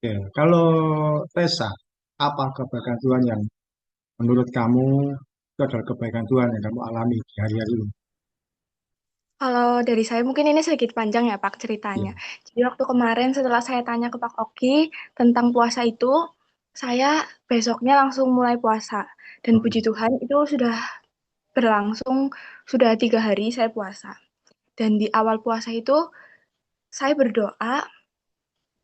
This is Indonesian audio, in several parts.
Oke, kalau Tessa, apa kebaikan Tuhan yang menurut kamu itu adalah kebaikan Tuhan yang kamu alami di hari-hari ini? Kalau dari saya mungkin ini sedikit panjang ya Pak Ya. ceritanya. Jadi waktu kemarin setelah saya tanya ke Pak Oki tentang puasa itu, saya besoknya langsung mulai puasa. Dan Oh, puji Tuhan itu sudah berlangsung, sudah 3 hari saya puasa. Dan di awal puasa itu saya berdoa,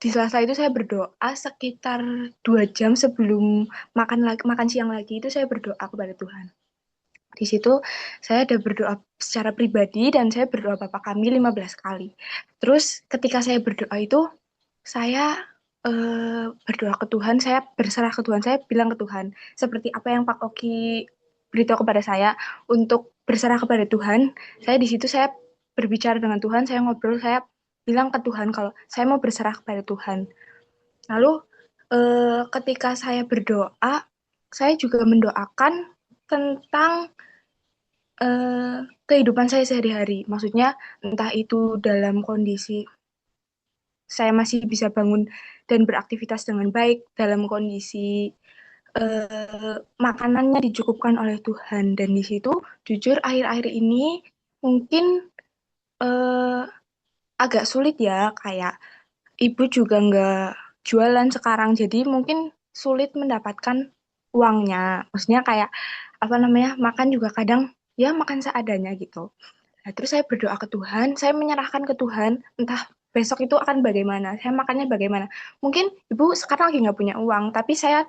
di Selasa itu saya berdoa sekitar 2 jam sebelum makan siang lagi itu saya berdoa kepada Tuhan. Di situ saya ada berdoa secara pribadi dan saya berdoa Bapa Kami 15 kali. Terus ketika saya berdoa itu saya berdoa ke Tuhan, saya berserah ke Tuhan, saya bilang ke Tuhan seperti apa yang Pak Oki beritahu kepada saya untuk berserah kepada Tuhan. Saya di situ saya berbicara dengan Tuhan, saya ngobrol, saya bilang ke Tuhan kalau saya mau berserah kepada Tuhan. Lalu ketika saya berdoa, saya juga mendoakan tentang kehidupan saya sehari-hari. Maksudnya entah itu dalam kondisi saya masih bisa bangun dan beraktivitas dengan baik, dalam kondisi makanannya dicukupkan oleh Tuhan. Dan di situ jujur akhir-akhir ini mungkin eh, agak sulit ya, kayak ibu juga nggak jualan sekarang, jadi mungkin sulit mendapatkan uangnya. Maksudnya kayak apa namanya, makan juga kadang ya makan seadanya gitu. Nah, terus saya berdoa ke Tuhan, saya menyerahkan ke Tuhan, entah besok itu akan bagaimana, saya makannya bagaimana. Mungkin ibu sekarang lagi nggak punya uang, tapi saya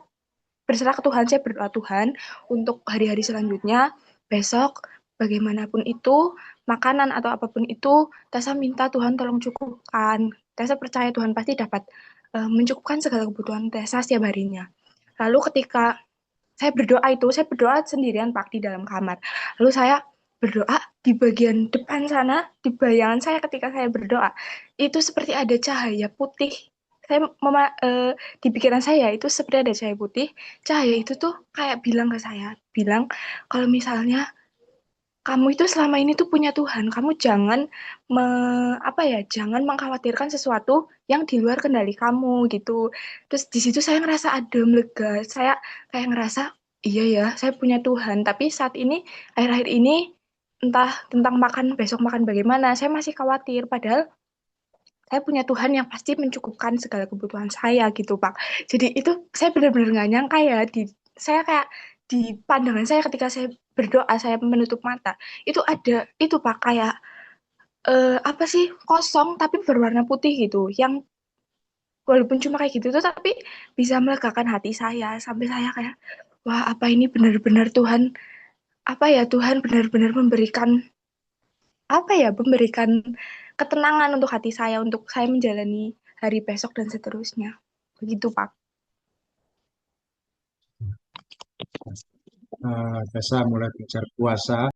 berserah ke Tuhan, saya berdoa Tuhan untuk hari-hari selanjutnya, besok, bagaimanapun itu, makanan atau apapun itu, Tessa minta Tuhan tolong cukupkan. Tessa percaya Tuhan pasti dapat mencukupkan segala kebutuhan Tessa setiap harinya. Lalu ketika saya berdoa sendirian Pak di dalam kamar. Lalu saya berdoa di bagian depan sana, di bayangan saya ketika saya berdoa, itu seperti ada cahaya putih. Saya di pikiran saya itu seperti ada cahaya putih. Cahaya itu tuh kayak bilang ke saya, bilang kalau misalnya kamu itu selama ini tuh punya Tuhan, kamu jangan apa ya, jangan mengkhawatirkan sesuatu yang di luar kendali kamu gitu. Terus di situ saya ngerasa adem, lega. Saya kayak ngerasa, iya ya, saya punya Tuhan. Tapi saat ini, akhir-akhir ini, entah tentang makan, besok makan bagaimana, saya masih khawatir. Padahal saya punya Tuhan yang pasti mencukupkan segala kebutuhan saya gitu, Pak. Jadi itu saya benar-benar nggak nyangka ya, saya kayak di pandangan saya ketika saya berdoa, saya menutup mata, itu ada itu Pak kayak apa sih kosong tapi berwarna putih gitu, yang walaupun cuma kayak gitu tuh tapi bisa melegakan hati saya sampai saya kayak wah apa ini benar-benar Tuhan, apa ya Tuhan benar-benar memberikan apa ya memberikan ketenangan untuk hati saya untuk saya menjalani hari besok dan seterusnya. Begitu, Pak. Tessa mulai belajar puasa